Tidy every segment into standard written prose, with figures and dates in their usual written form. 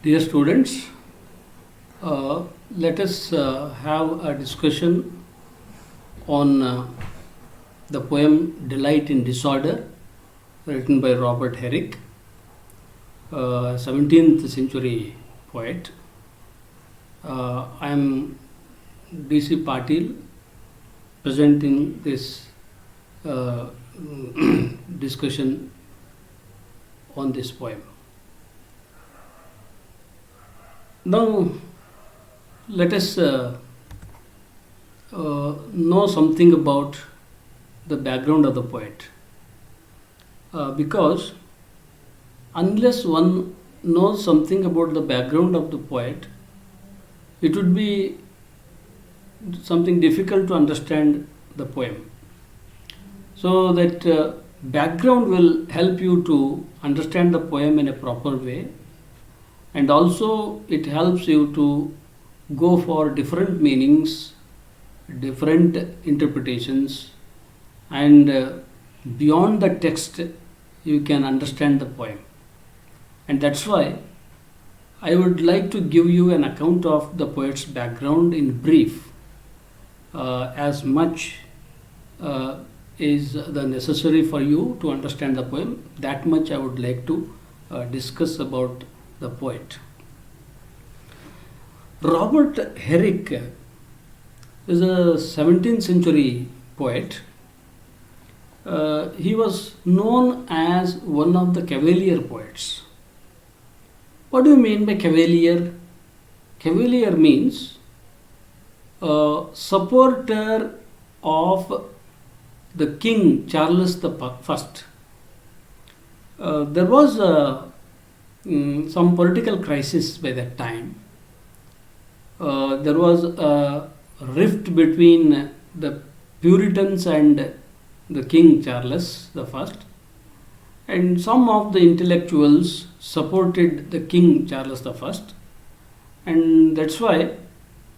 Dear students, let us have a discussion on the poem Delight in Disorder, written by Robert Herrick, 17th century poet. I am D.C. Patil, presenting this discussion on this poem. Now, let us know something about the background of the poet, because unless one knows something about the background of the poet, it would be something difficult to understand the poem. So that background will help you to understand the poem in a proper way, and also it helps you to go for different meanings, different interpretations, and beyond the text you can understand the poem. And that's why I would like to give you an account of the poet's background in brief, as much is the necessary for you to understand the poem. That much I would like to discuss about the poet. Robert Herrick is a 17th century poet. He was known as one of the Cavalier poets. What do you mean by Cavalier? Cavalier means supporter of the King Charles I. There was some political crisis by that time. There was a rift between the Puritans and the King Charles I, and some of the intellectuals supported the King Charles I, and that's why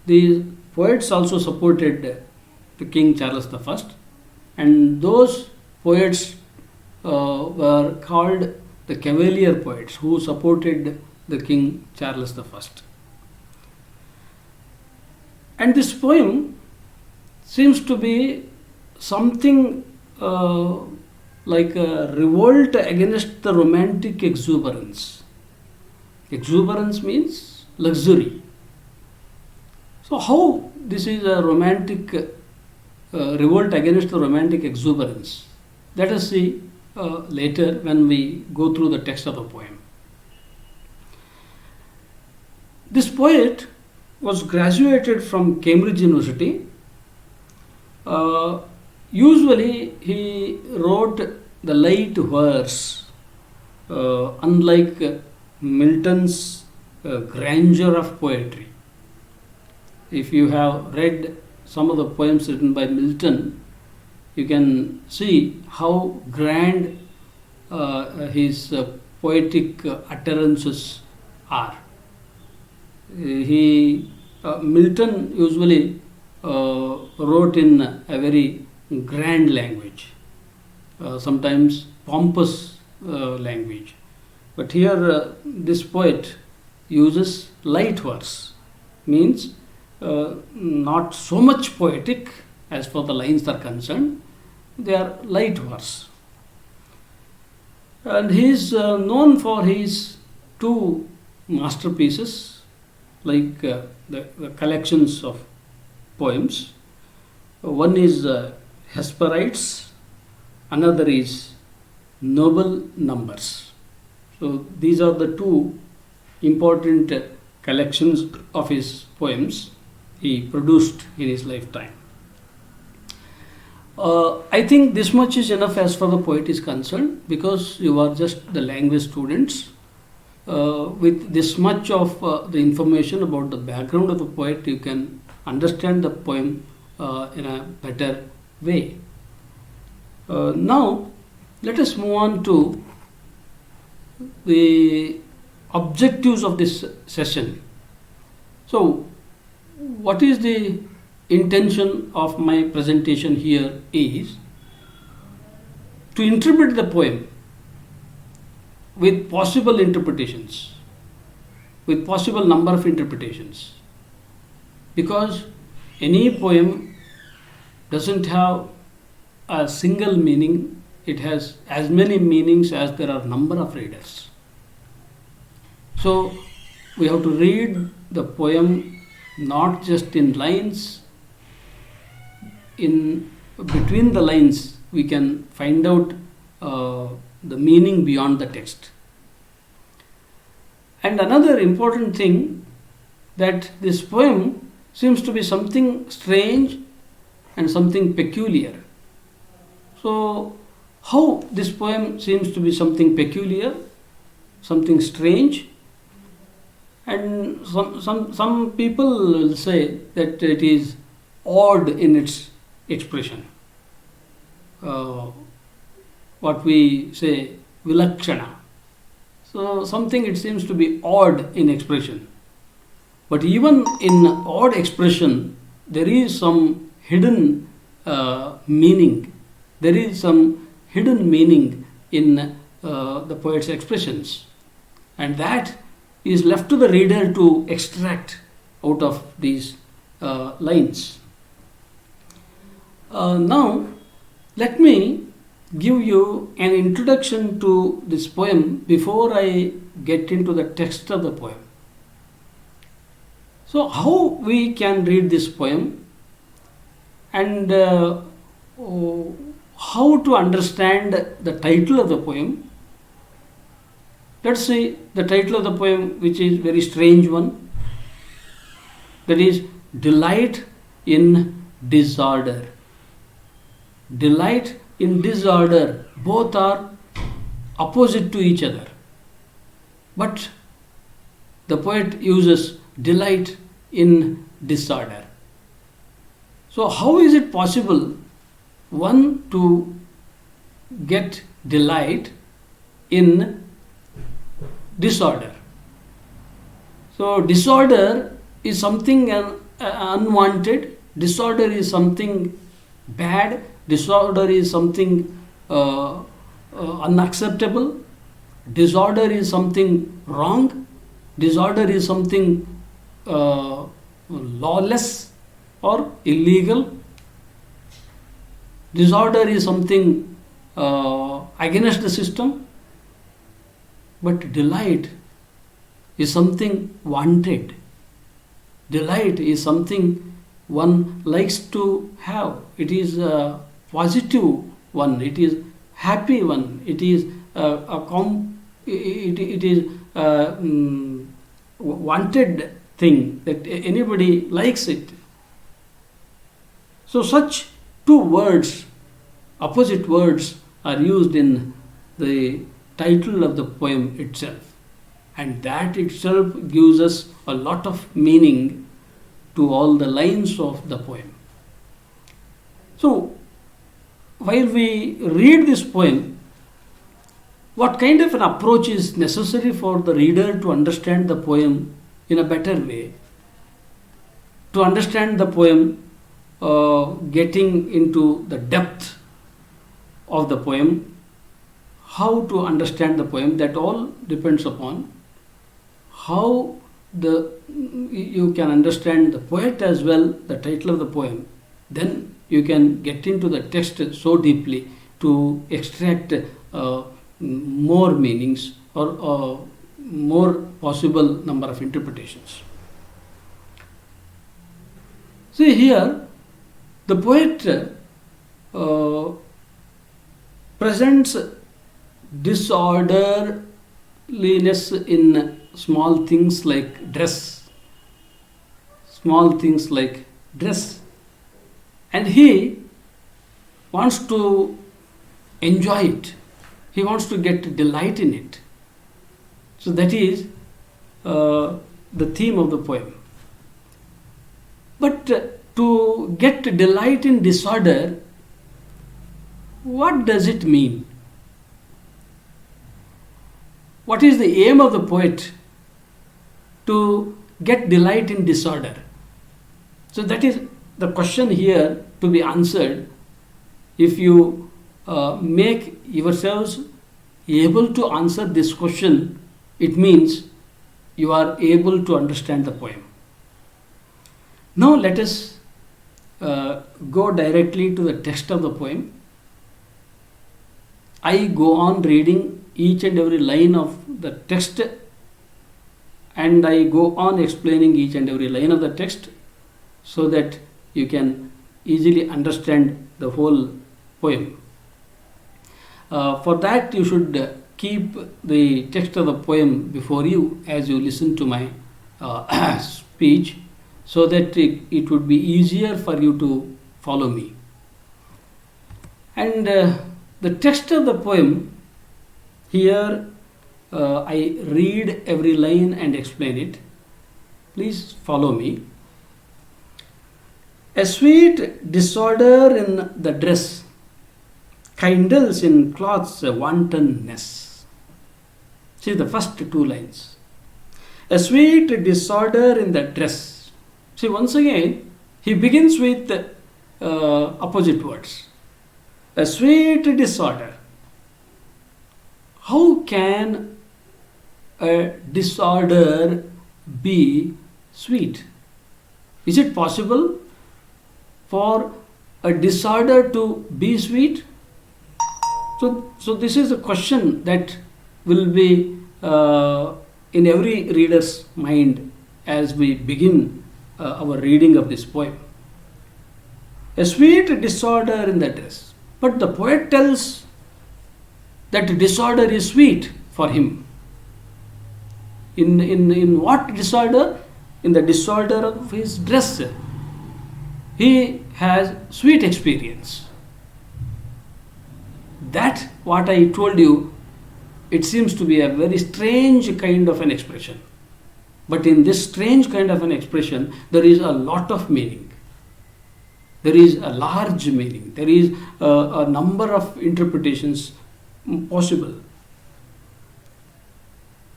the poets also supported the King Charles I, and those poets were called the Cavalier poets, who supported the King Charles I. And this poem seems to be something like a revolt against the romantic exuberance. Exuberance means luxury. So how this is a romantic revolt against the romantic exuberance? Let us see later when we go through the text of the poem. This poet was graduated from Cambridge University. Usually he wrote the light verse, unlike Milton's grandeur of poetry. If you have read some of the poems written by Milton, you can see how grand his poetic utterances are. Milton usually wrote in a very grand language, sometimes pompous language. But here this poet uses light verse, means not so much poetic as far the lines are concerned. They are light verse. And he is known for his two masterpieces, like the collections of poems. One is Hesperides, another is Noble Numbers. So these are the two important collections of his poems he produced in his lifetime. I think this much is enough as far the poet is concerned, because you are just the language students. With this much of the information about the background of the poet, you can understand the poem in a better way. Now, let us move on to the objectives of this session. So, what is the intention of my presentation here is to interpret the poem with possible interpretations. with possible number of interpretations, because any poem doesn't have a single meaning. It has as many meanings as there are number of readers. So we have to read the poem not just in lines. In between the lines we can find out the meaning beyond the text. And another important thing, that this poem seems to be something strange and something peculiar. So how this poem seems to be something peculiar, something strange, and some people will say that it is odd in its expression. What we say, vilakshana. So something, it seems to be odd in expression. But even in odd expression, there is some hidden meaning. There is some hidden meaning in the poet's expressions. And that is left to the reader to extract out of these lines. Now, let me give you an introduction to this poem before I get into the text of the poem. So, how we can read this poem, and how to understand the title of the poem. Let's see the title of the poem, which is very strange one. That is Delight in Disorder. Delight in disorder, both are opposite to each other. But the poet uses delight in disorder. So how is it possible one to get delight in disorder? So disorder is something unwanted, disorder is something bad, disorder is something unacceptable, disorder is something wrong, disorder is something lawless or illegal, disorder is something against the system. But delight is something wanted. Delight is something one likes to have. It is a positive one. It is happy one. It is it is wanted thing that anybody likes it. So such two words, opposite words, are used in the title of the poem itself, and that itself gives us a lot of meaning to all the lines of the poem. So while we read this poem, what kind of an approach is necessary for the reader to understand the poem in a better way? To understand the poem, getting into the depth of the poem, how to understand the poem, that all depends upon how you can understand the poet as well, the title of the poem. Then you can get into the text so deeply to extract more meanings or more possible number of interpretations. See here, the poet presents disorderliness in small things like dress. Small things like dress. And he wants to enjoy it. He wants to get delight in it. So that is the theme of the poem. But to get delight in disorder, what does it mean? What is the aim of the poet to get delight in disorder? So that is the question here to be answered. If you make yourselves able to answer this question, it means you are able to understand the poem. Now let us go directly to the text of the poem. I go on reading each and every line of the text, and I go on explaining each and every line of the text so that you can easily understand the whole poem. For that, you should keep the text of the poem before you as you listen to my speech, so that it would be easier for you to follow me. And the text of the poem, here I read every line and explain it. Please follow me. A sweet disorder in the dress kindles in cloth's wantonness. See the first two lines. A sweet disorder in the dress. See, once again, he begins with opposite words. A sweet disorder. How can a disorder be sweet? Is it possible for a disorder to be sweet? So this is a question that will be in every reader's mind as we begin our reading of this poem. A sweet disorder in the dress. But the poet tells that disorder is sweet for him. In what disorder? In the disorder of his dress. He has sweet experience. That, what I told you, it seems to be a very strange kind of an expression. But in this strange kind of an expression, there is a lot of meaning. There is a large meaning. There is a number of interpretations possible.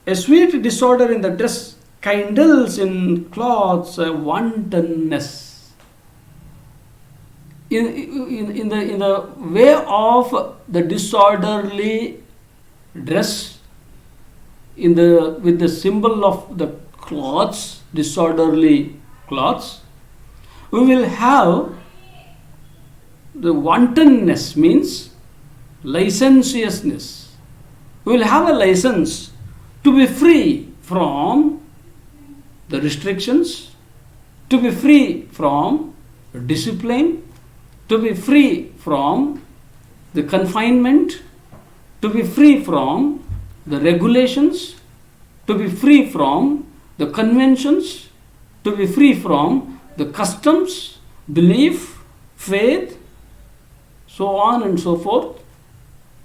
A sweet disorder in the dress kindles in cloth's wantonness. In the way of the disorderly dress, with the symbol of the cloths, disorderly cloths, we will have the wantonness, means licentiousness. We will have a license to be free from the restrictions, to be free from discipline, to be free from the confinement, to be free from the regulations, to be free from the conventions, to be free from the customs, belief, faith, so on and so forth.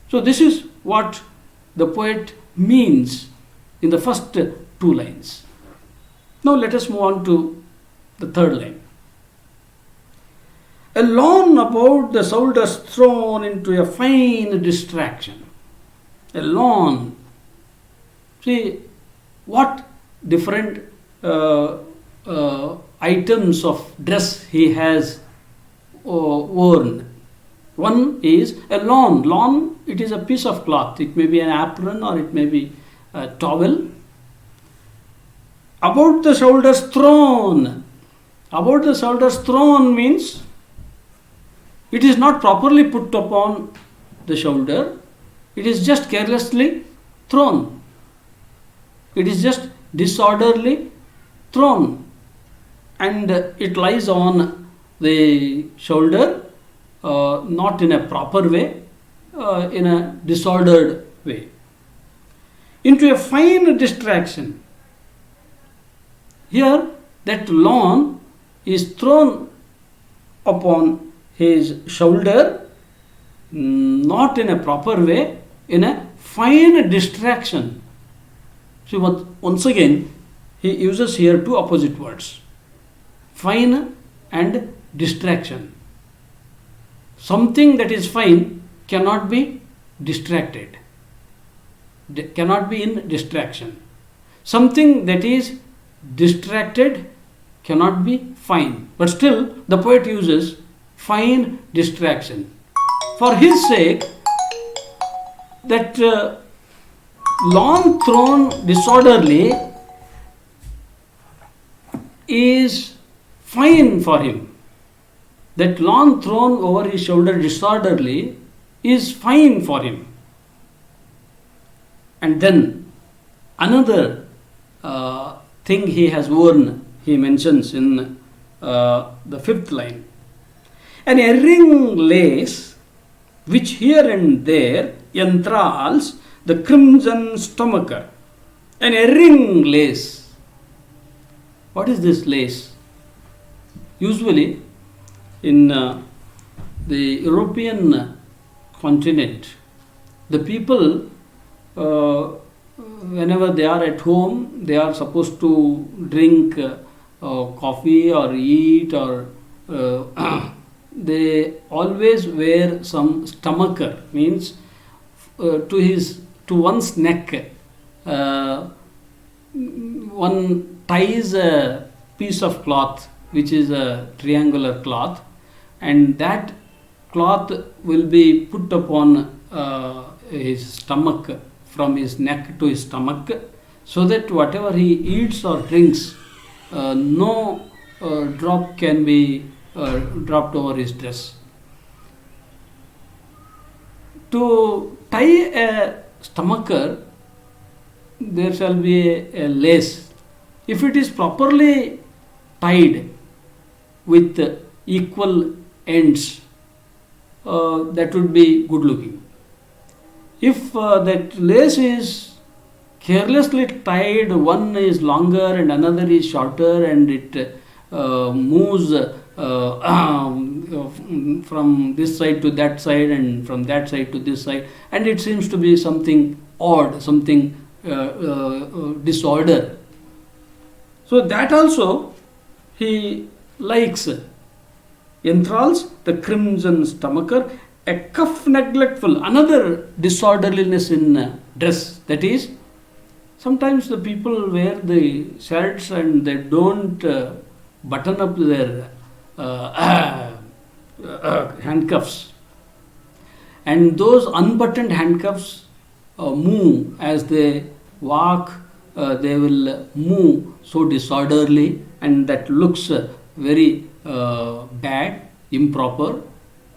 So this is what the poet means in the first two lines. Now let us move on to the third line. A lawn about the shoulders thrown into a fine distraction. A lawn. See what different items of dress he has worn. One is a lawn. Lawn, it is a piece of cloth. It may be an apron or it may be a towel. About the shoulders thrown. About the shoulders thrown means it is not properly put upon the shoulder. It is just carelessly thrown. It is just disorderly thrown. And it lies on the shoulder, not in a proper way, in a disordered way. Into a fine distraction. Here, that lawn is thrown upon his shoulder, not in a proper way, in a fine distraction. See, once again, he uses here two opposite words, fine and distraction. Something that is fine cannot be distracted, cannot be in distraction. Something that is distracted cannot be fine. But still, the poet uses fine distraction. For his sake, that lawn thrown disorderly is fine for him. That lawn thrown over his shoulder disorderly is fine for him. And then another thing he has worn, he mentions in the fifth line. An erring lace which here and there enthralls the crimson stomacher. An erring lace. What is this lace? Usually in the European continent, the people, whenever they are at home, they are supposed to drink coffee or eat, or they always wear some stomacher, means to one's neck. One ties a piece of cloth, which is a triangular cloth, and that cloth will be put upon his stomach, from his neck to his stomach, so that whatever he eats or drinks, no drop can be dropped over his dress. To tie a stomacher, there shall be a lace. If it is properly tied with equal ends, that would be good looking. If that lace is carelessly tied, one is longer and another is shorter, and it moves from this side to that side and from that side to this side, and it seems to be something odd, something disorder. So that also he likes. Enthralls the crimson stomacher, a cuff neglectful, another disorderliness in dress. That is, sometimes the people wear the shirts and they don't button up their handcuffs, and those unbuttoned handcuffs move as they walk. They will move so disorderly, and that looks very bad, improper,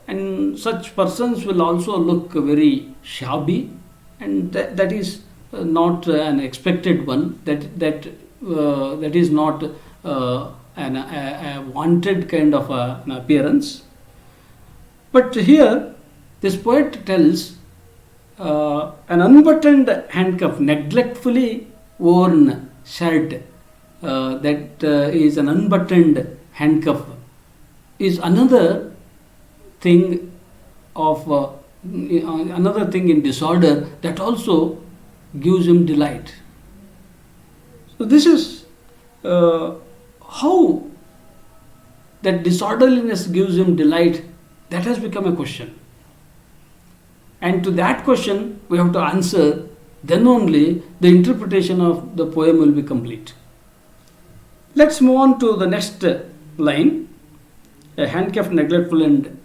and such persons will also look very shabby, and that is not an expected one. That is not a wanted kind of an appearance. But here this poet tells an unbuttoned handcuff, neglectfully worn shirt, that is an unbuttoned handcuff, is another thing of another thing in disorder that also gives him delight. So this is how that disorderliness gives him delight. That has become a question, and to that question we have to answer. Then only the interpretation of the poem will be complete. Let's move on to the next line. A handcuff neglectful, and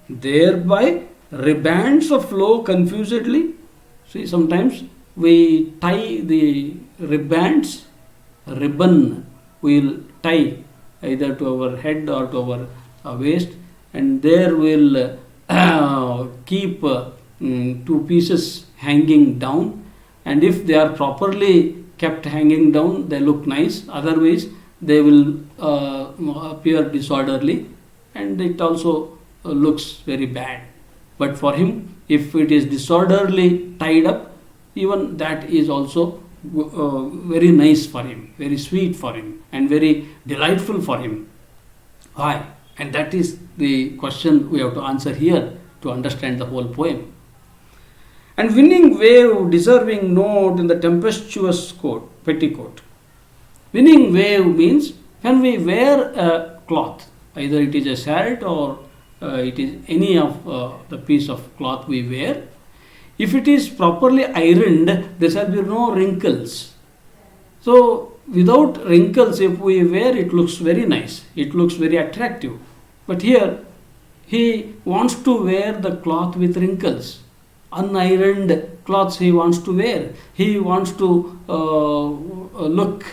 thereby ribands of flow confusedly. See, sometimes we tie the ribands, ribbon we will tie either to our head or to our waist, and there will keep two pieces hanging down, and if they are properly kept hanging down, they look nice. Otherwise they will appear disorderly, and it also looks very bad. But for him, if it is disorderly tied up, even that is also very nice for him, very sweet for him, and very delightful for him. Why? And that is the question we have to answer here to understand the whole poem. And winning wave, deserving note in the tempestuous coat, petticoat. Winning wave means when we wear a cloth, either it is a shirt or it is any of the piece of cloth we wear. If it is properly ironed, there shall be no wrinkles. So without wrinkles, if we wear, it looks very nice. It looks very attractive. But here, he wants to wear the cloth with wrinkles. Unironed clothes he wants to wear. He wants to look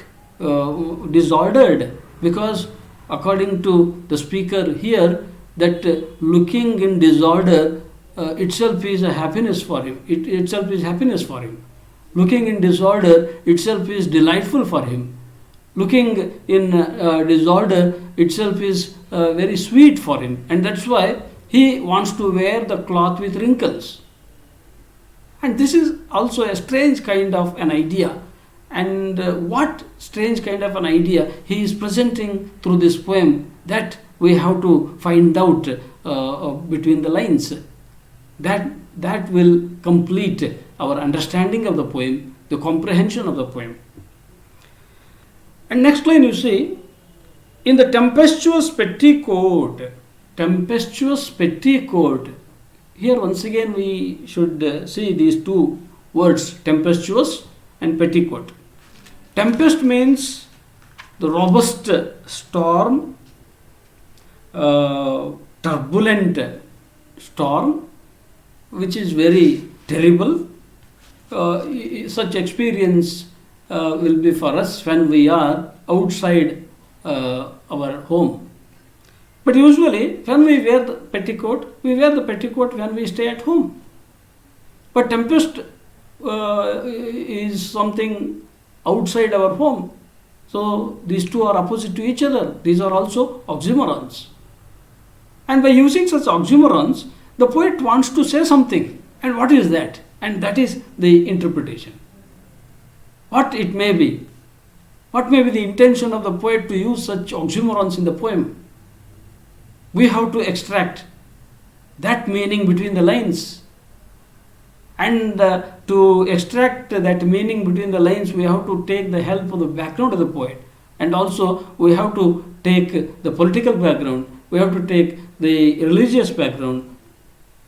disordered because according to the speaker here, that looking in disorder itself is a happiness for him. It itself is happiness for him. Looking in disorder itself is delightful for him. Looking in disorder itself is very sweet for him, and that's why he wants to wear the cloth with wrinkles. And this is also a strange kind of an idea. And what strange kind of an idea he is presenting through this poem, that we have to find out between the lines. That will complete our understanding of the poem, the comprehension of the poem. And next line you see, in the tempestuous petticoat, here once again we should see these two words, tempestuous and petticoat. Tempest means the robust storm, turbulent storm, which is very terrible. Such experience will be for us when we are outside our home. But usually when we wear the petticoat when we stay at home. But tempest is something outside our home. So these two are opposite to each other. These are also oxymorons. And by using such oxymorons, the poet wants to say something. And what is that? And that is the interpretation. What it may be. What may be the intention of the poet to use such oxymorons in the poem? We have to extract that meaning between the lines. And to extract that meaning between the lines, we have to take the help of the background of the poet. And also we have to take the political background. We have to take the religious background.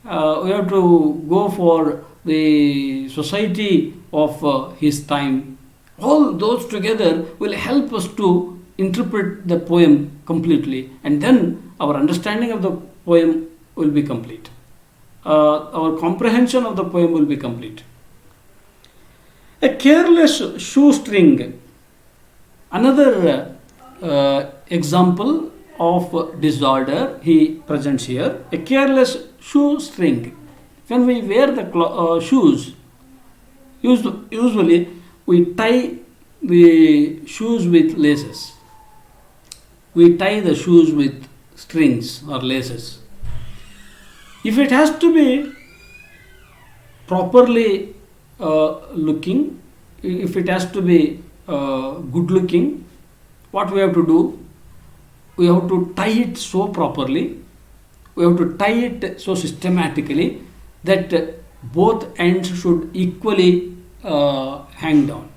We have to go for the society of his time. All those together will help us to interpret the poem completely. And then our understanding of the poem will be complete. Our comprehension of the poem will be complete. A careless shoestring, another example of disorder he presents here. A careless shoestring. When we wear the shoes, usually we tie the shoes with laces. We tie the shoes with strings or laces. If it has to be properly looking, if it has to be good looking, what we have to do? We have to tie it so properly, we have to tie it so systematically that both ends should equally hang down.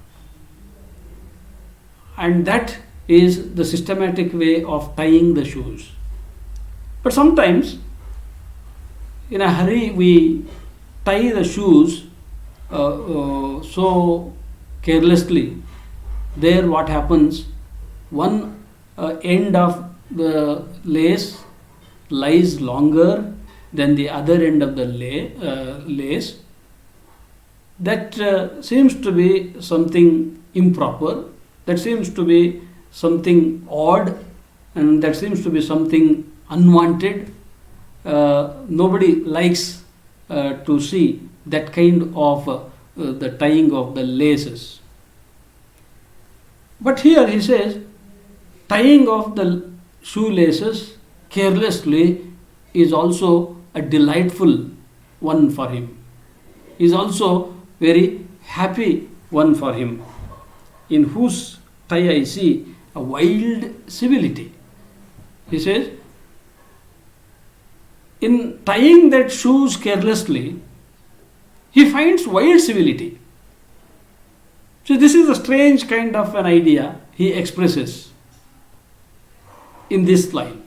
And that is the systematic way of tying the shoes. But sometimes in a hurry we tie the shoes so carelessly. There what happens, one end of the lace lies longer than the other end of the lace. That seems to be something improper, that seems to be something odd, and that seems to be something unwanted. Nobody likes to see that kind of the tying of the laces. But here he says, tying of the shoelaces carelessly is also a delightful one for him, is also very happy one for him, in whose tie I see a wild civility. He says, in tying that shoes carelessly, he finds wild civility. So this is a strange kind of an idea he expresses in this line.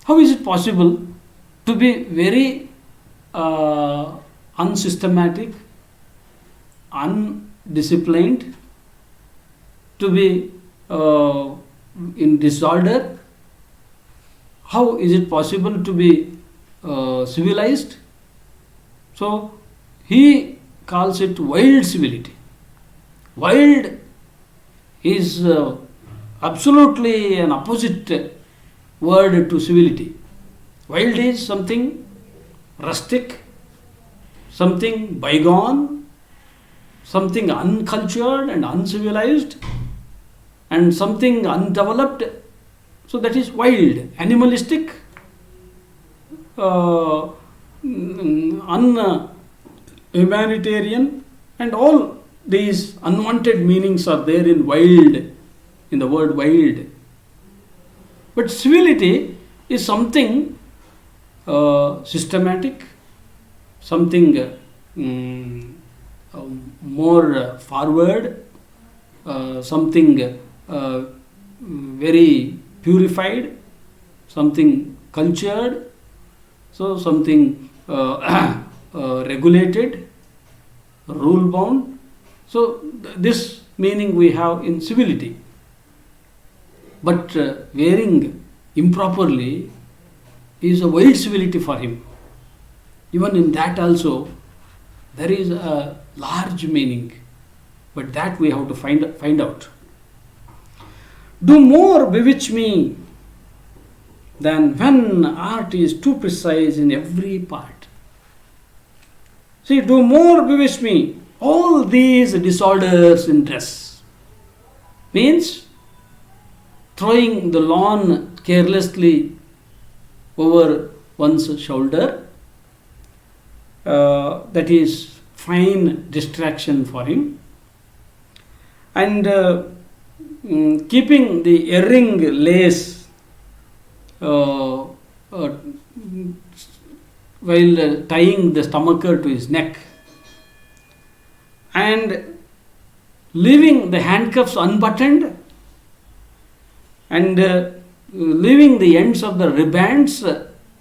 How is it possible to be very unsystematic, undisciplined, to be in disorder? How is it possible to be civilized? So he calls it wild civility. Wild is absolutely an opposite word to civility. Wild is something rustic, something bygone, something uncultured and uncivilized, and something undeveloped. So that is wild, animalistic, unhumanitarian, and all these unwanted meanings are there in wild, in the word wild. But civility is something systematic, something more forward, something very purified, something cultured, so something regulated, rule bound. So this meaning we have in civility. But wearing improperly is a wild civility for him. Even in that also there is a large meaning, but that we have to find out. Do more bewitch me than when art is too precise in every part. See, do more bewitch me. All these disorders in dress means throwing the lawn carelessly over one's shoulder. That is fine distraction for him. And keeping the earring lace while tying the stomacher to his neck, and leaving the handcuffs unbuttoned, and leaving the ends of the ribands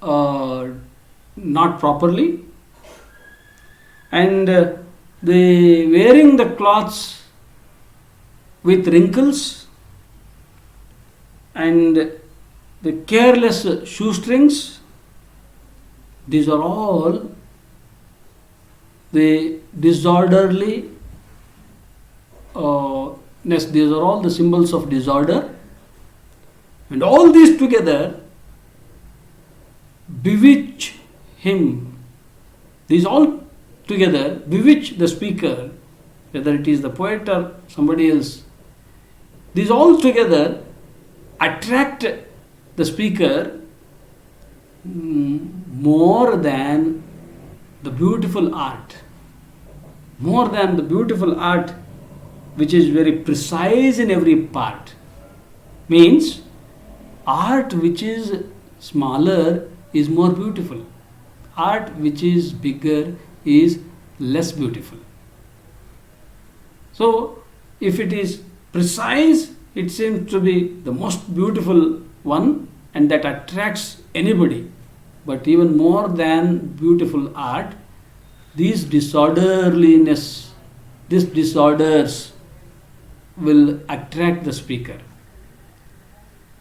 not properly, and the wearing the cloths with wrinkles, and the careless shoestrings. These are all the disorderly, these are all the symbols of disorder, and all these together bewitch him. These all together bewitch the speaker, whether it is the poet or somebody else. These all together attract the speaker more than the beautiful art. More than the beautiful art which is very precise in every part. Means art which is smaller is more beautiful. Art which is bigger is less beautiful. So if it is precise, it seems to be the most beautiful one, and that attracts anybody. But even more than beautiful art, these disorderliness, these disorders will attract the speaker.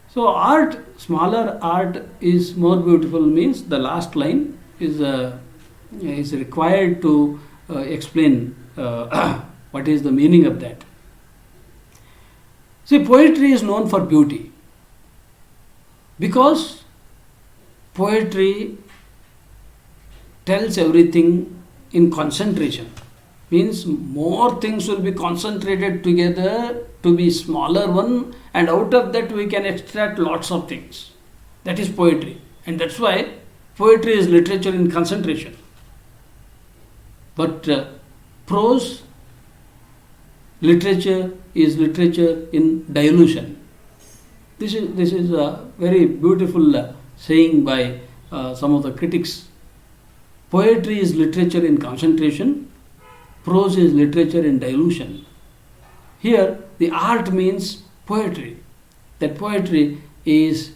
So art, smaller art is more beautiful means the last line is required to explain what is the meaning of that. See, poetry is known for beauty because poetry tells everything in concentration. Means more things will be concentrated together to be smaller one, and out of that we can extract lots of things. That is poetry, and that's why poetry is literature in concentration. But prose literature is literature in dilution. This is a very beautiful saying by some of the critics. Poetry is literature in concentration, prose is literature in dilution. Here the art means poetry. That poetry is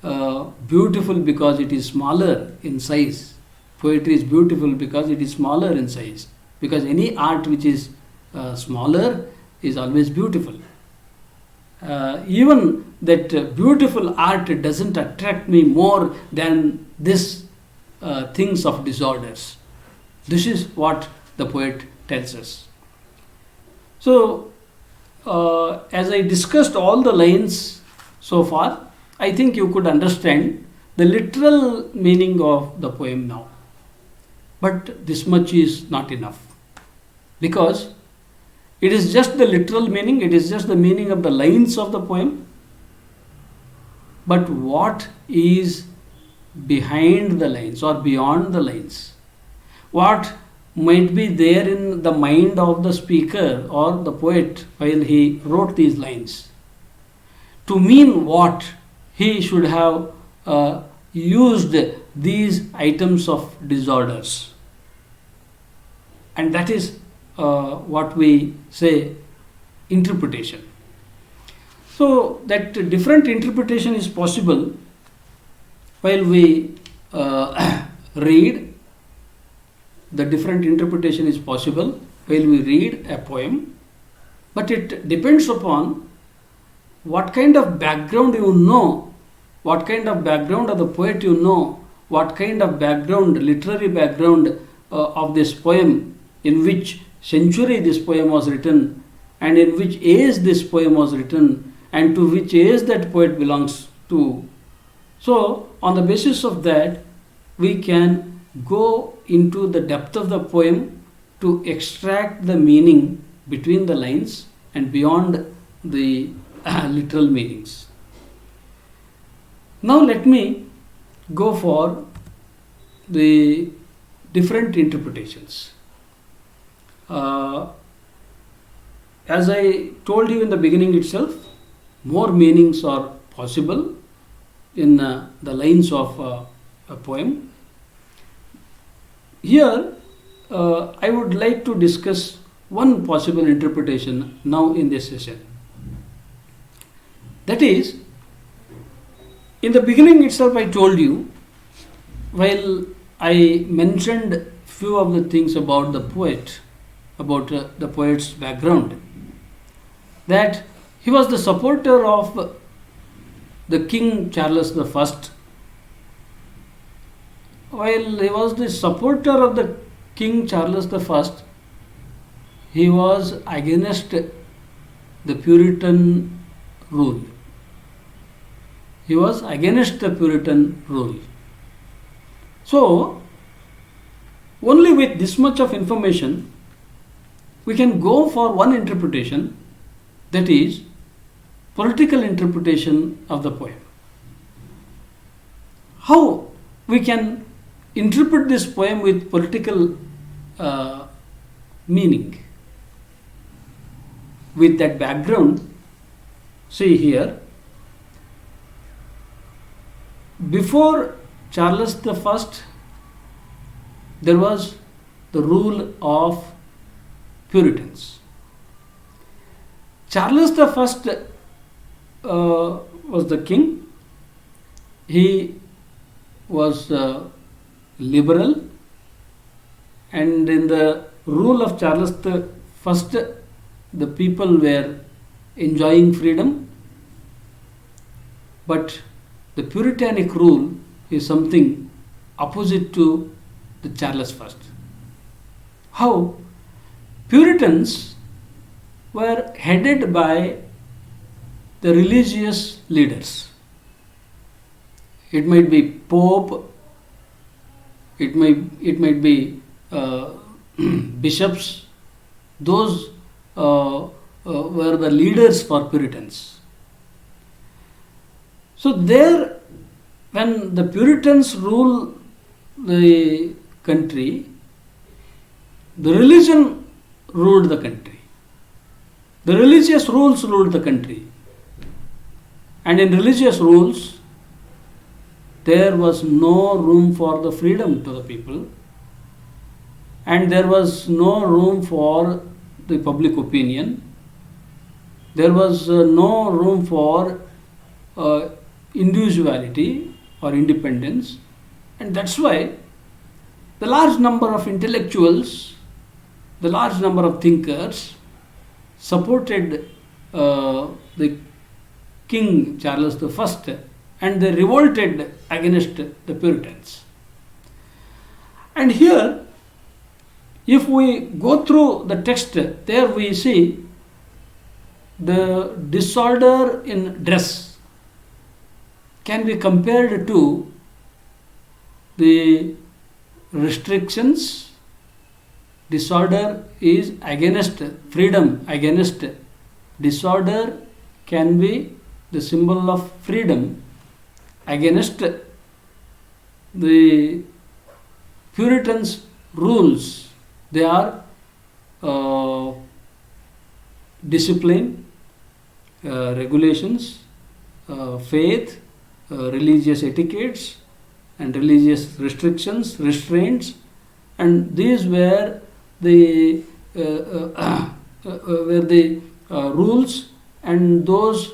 beautiful because it is smaller in size. Poetry is beautiful because it is smaller in size. Because any art which is smaller is always beautiful. Even that beautiful art doesn't attract me more than this things of disorders. This is what the poet tells us. So as I discussed all the lines so far, I think you could understand the literal meaning of the poem now. But this much is not enough, because it is just the literal meaning, it is just the meaning of the lines of the poem. But what is behind the lines or beyond the lines? What might be there in the mind of the speaker or the poet while he wrote these lines? To mean what he should have used these items of disorders. And that is what we say interpretation. So that different interpretation is possible while we read. The different interpretation is possible while we read a poem, but it depends upon what kind of background you know, what kind of background of the poet you know, what kind of background, literary background of this poem, in which century this poem was written, and in which age this poem was written, and to which age that poet belongs to. So, on the basis of that, we can go into the depth of the poem to extract the meaning between the lines and beyond the literal meanings. Now let me go for the different interpretations. As I told you in the beginning itself, more meanings are possible in the lines of a poem. Here, I would like to discuss one possible interpretation now in this session. That is, in the beginning itself I told you, while I mentioned few of the things about the poet, about the poet's background, that he was the supporter of the King Charles I. While he was the supporter of the King Charles I, he was against the Puritan rule. He was against the Puritan rule. So, only with this much of information, we can go for one interpretation, that is, political interpretation of the poem. How we can interpret this poem with political meaning? With that background, see here, before Charles I, there was the rule of Puritans. Charles I was the king. He was liberal, and in the rule of Charles I, the people were enjoying freedom, but the Puritanic rule is something opposite to the Charles I. How? Puritans were headed by the religious leaders. It might be Pope, it might be bishops. Those were the leaders for Puritans. So there, when the Puritans rule the country, the religion ruled the country. The religious rules ruled the country. And in religious rules, there was no room for the freedom to the people, and there was no room for the public opinion. There was no room for individuality or independence, and that's why the large number of intellectuals, the large number of thinkers supported the King Charles I, and they revolted against the Puritans. And here, if we go through the text, there we see the disorder in dress can be compared to the restrictions. Disorder is against freedom, against disorder can be the symbol of freedom against the Puritans' rules. They are discipline, regulations, faith, religious etiquettes, and religious restrictions, restraints, and these were the rules, and those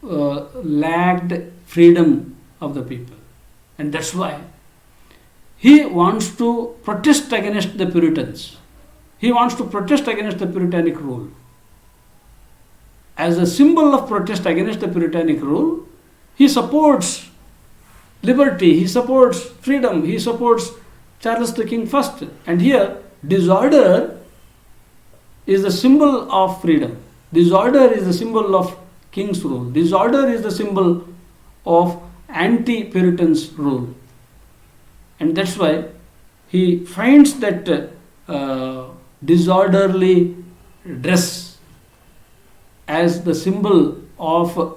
lacked freedom of the people, and that's why he wants to protest against the Puritans. He wants to protest against the Puritanic rule. As a symbol of protest against the Puritanic rule, he supports liberty, he supports freedom, he supports Charles the King first. And here, disorder is the symbol of freedom. Disorder is the symbol of King's rule. Disorder is the symbol of anti-Puritans rule. And that's why he finds that disorderly dress as the symbol of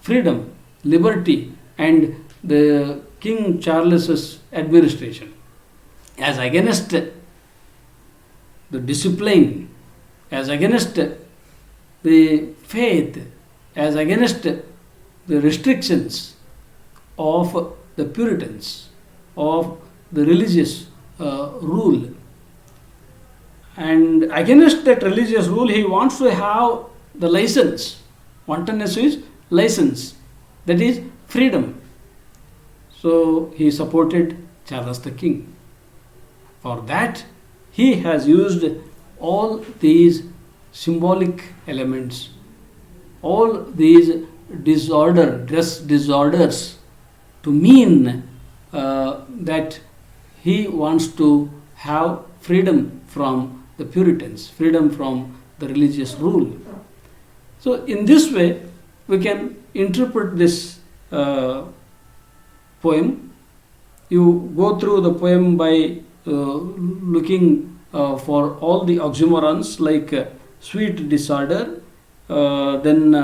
freedom, liberty, and the King Charles's administration, as against the discipline, as against the faith, as against the restrictions of the Puritans, of the religious rule. And against that religious rule, he wants to have the license. Wantonness is license, that is freedom. So he supported Charles the King. For that, he has used all these symbolic elements, all these dress disorders, to mean that he wants to have freedom from the Puritans, freedom from the religious rule. So in this way, we can interpret this poem. You go through the poem by looking for all the oxymorons like sweet disorder, then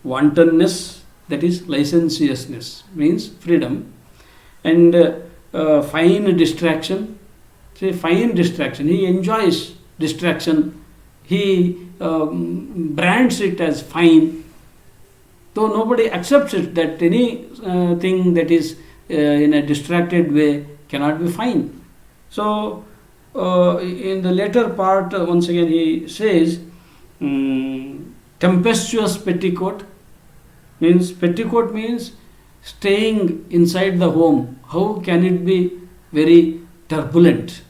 wantonness, that is licentiousness, means freedom, and fine distraction. Say fine distraction. He enjoys distraction. He brands it as fine, though nobody accepts it, that any thing that is in a distracted way cannot be fine. So in the later part, once again he says, tempestuous petticoat means staying inside the home. How can it be very turbulent?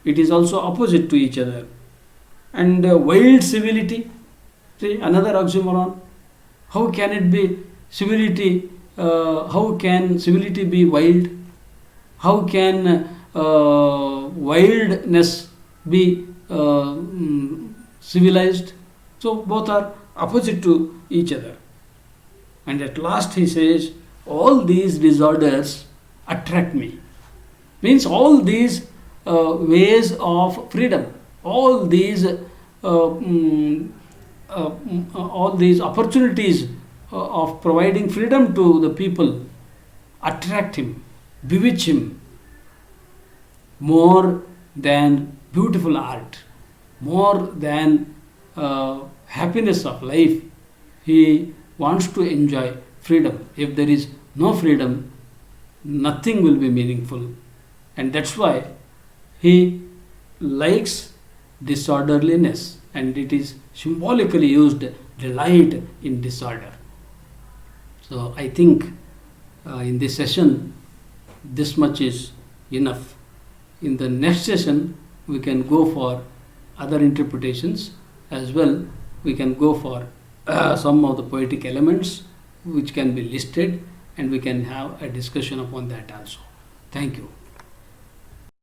It is also opposite to each other. And wild civility, see, another oxymoron. How can it be civility? How can civility be wild? How can wildness be civilized? So both are opposite to each other. And at last he says, all these disorders attract me. Means all these ways of freedom, all these opportunities of providing freedom to the people attract him, bewitch him more than beautiful art, more than happiness of life. He wants to enjoy freedom. If there is no freedom, nothing will be meaningful. And that's why he likes disorderliness, and it is symbolically used, delight in disorder. So I think in this session, this much is enough. In the next session, we can go for other interpretations as well. We can go for some of the poetic elements which can be listed, and we can have a discussion upon that also. Thank you.